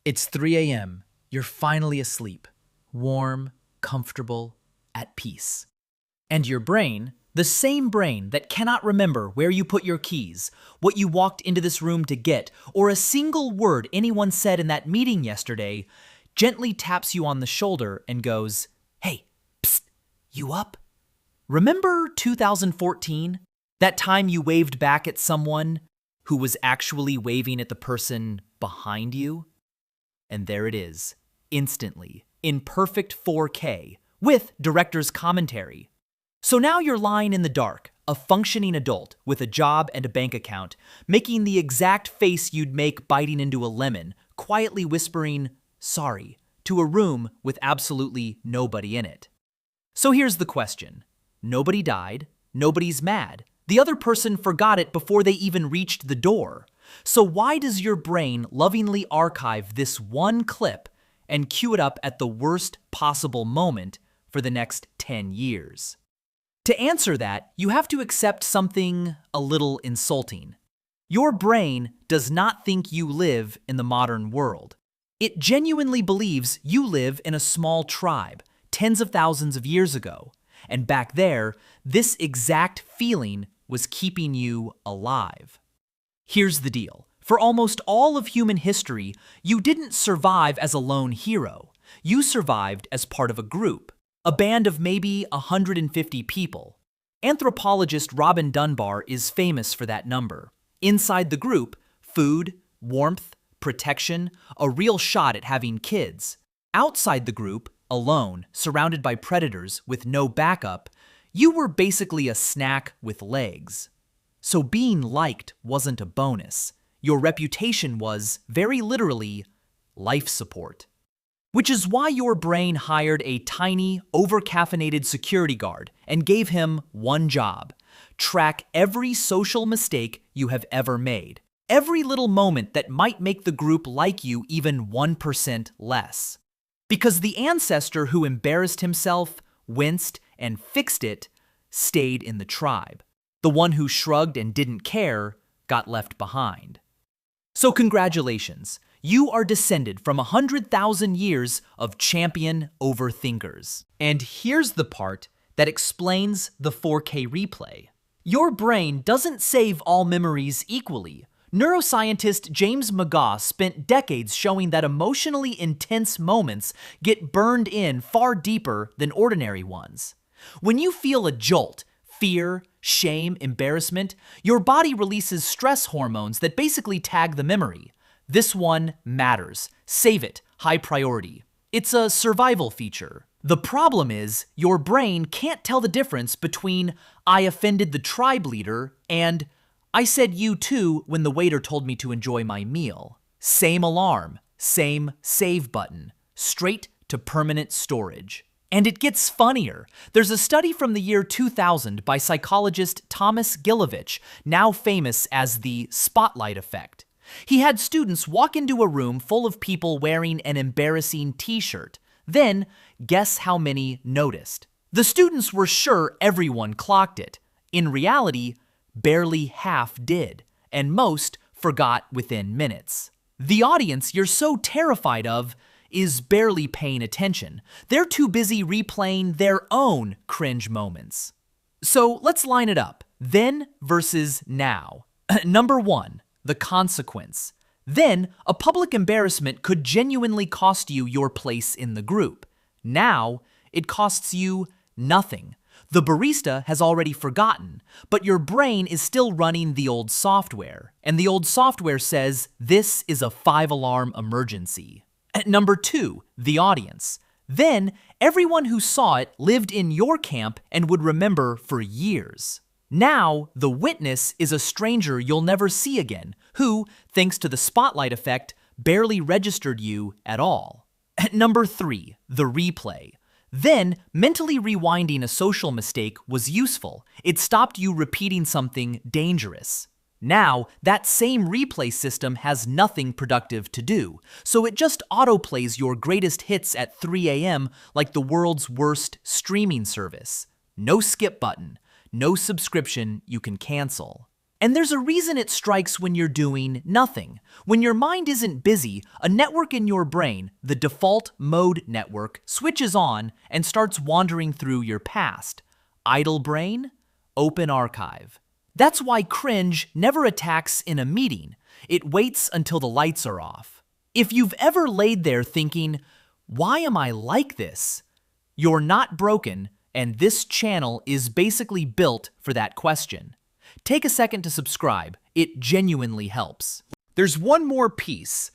It's 3 a.m. You're finally asleep, warm, comfortable, at peace. And your brain, the same brain that cannot remember where you put your keys, what you walked into this room to get, or a single word anyone said in that meeting yesterday, gently taps you on the shoulder and goes, "Hey, psst, you up? Remember 2014? That time you waved back at someone who was actually waving at the person behind you?" And there it is, instantly, in perfect 4K, with director's commentary. So now you're lying in the dark, a functioning adult with a job and a bank account, making the exact face you'd make biting into a lemon, quietly whispering, "sorry," to a room with absolutely nobody in it. So here's the question. Nobody died, nobody's mad. The other person forgot it before they even reached the door. So why does your brain lovingly archive this one clip and cue it up at the worst possible moment for the next 10 years? To answer that, you have to accept something a little insulting. Your brain does not think you live in the modern world. It genuinely believes you live in a small tribe, tens of thousands of years ago. And back there, this exact feeling was keeping you alive. Here's the deal. For almost all of human history, you didn't survive as a lone hero. You survived as part of a group, a band of maybe 150 people. Anthropologist Robin Dunbar is famous for that number. Inside the group, food, warmth, protection, a real shot at having kids. Outside the group, alone, surrounded by predators with no backup, you were basically a snack with legs. So being liked wasn't a bonus. Your reputation was, very literally, life support. Which is why your brain hired a tiny, over-caffeinated security guard and gave him one job: track every social mistake you have ever made. Every little moment that might make the group like you even 1% less. Because the ancestor who embarrassed himself, winced, and fixed it stayed in the tribe. The one who shrugged and didn't care got left behind. So congratulations, you are descended from 100,000 years of champion overthinkers. And here's the part that explains the 4K replay. Your brain doesn't save all memories equally. Neuroscientist James McGaugh spent decades showing that emotionally intense moments get burned in far deeper than ordinary ones. When you feel a jolt, fear, shame, embarrassment, your body releases stress hormones that basically tag the memory. This one matters. Save it. High priority. It's a survival feature. The problem is, your brain can't tell the difference between "I offended the tribe leader" and "I said you too when the waiter told me to enjoy my meal." Same alarm, same save button, straight to permanent storage. And it gets funnier. There's a study from the year 2000 by psychologist Thomas Gilovich, now famous as the spotlight effect. He had students walk into a room full of people wearing an embarrassing t-shirt. Then, guess how many noticed? The students were sure everyone clocked it. In reality, barely half did, and most forgot within minutes. The audience you're so terrified of is barely paying attention. They're too busy replaying their own cringe moments. So let's line it up. Then versus now. Number 1, the consequence. Then, a public embarrassment could genuinely cost you your place in the group. Now, it costs you nothing. The barista has already forgotten, but your brain is still running the old software, and the old software says this is a 5-alarm emergency. Number 2, the audience. Then, everyone who saw it lived in your camp and would remember for years. Now, the witness is a stranger you'll never see again, who, thanks to the spotlight effect, barely registered you at all. Number 3, the replay. Then, mentally rewinding a social mistake was useful. It stopped you repeating something dangerous. Now, that same replay system has nothing productive to do, so it just autoplays your greatest hits at 3 a.m. like the world's worst streaming service. No skip button, no subscription you can cancel. And there's a reason it strikes when you're doing nothing. When your mind isn't busy, a network in your brain, the default mode network, switches on and starts wandering through your past. Idle brain, open archive. That's why cringe never attacks in a meeting. It waits until the lights are off. If you've ever laid there thinking, why am I like this? You're not broken, and this channel is basically built for that question. Take a second to subscribe. It genuinely helps. There's one more piece,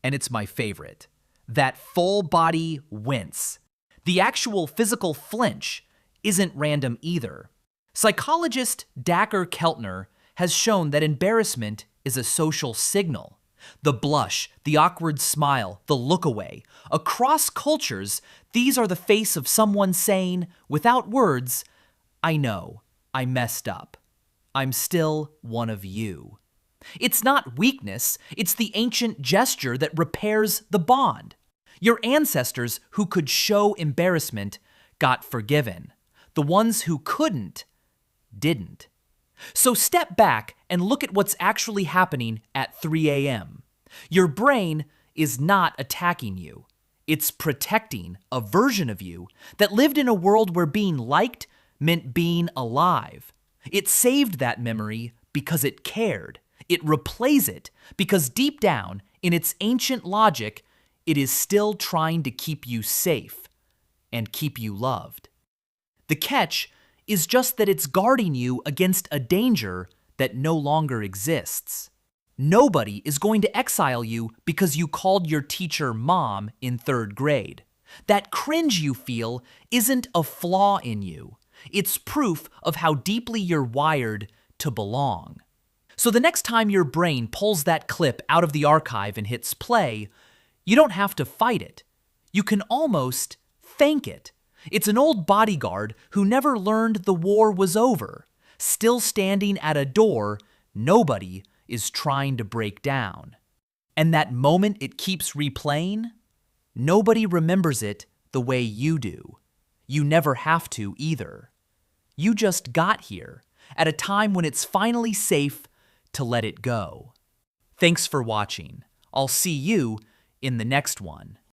and it's my favorite. That full body wince. The actual physical flinch isn't random either. Psychologist Dacher Keltner has shown that embarrassment is a social signal. The blush, the awkward smile, the look away. Across cultures, these are the face of someone saying, without words, I know, I messed up. I'm still one of you. It's not weakness, it's the ancient gesture that repairs the bond. Your ancestors who could show embarrassment got forgiven. The ones who couldn't, didn't. So step back and look at what's actually happening at 3 a.m. Your brain is not attacking you. It's protecting a version of you that lived in a world where being liked meant being alive. It saved that memory because it cared. It replays it because deep down, in its ancient logic, it is still trying to keep you safe and keep you loved. The catch is just that it's guarding you against a danger that no longer exists. Nobody is going to exile you because you called your teacher mom in 3rd grade. That cringe you feel isn't a flaw in you. It's proof of how deeply you're wired to belong. So the next time your brain pulls that clip out of the archive and hits play, you don't have to fight it. You can almost thank it. It's an old bodyguard who never learned the war was over, still standing at a door nobody is trying to break down. And that moment it keeps replaying, nobody remembers it the way you do. You never have to either. You just got here at a time when it's finally safe to let it go. Thanks for watching. I'll see you in the next one.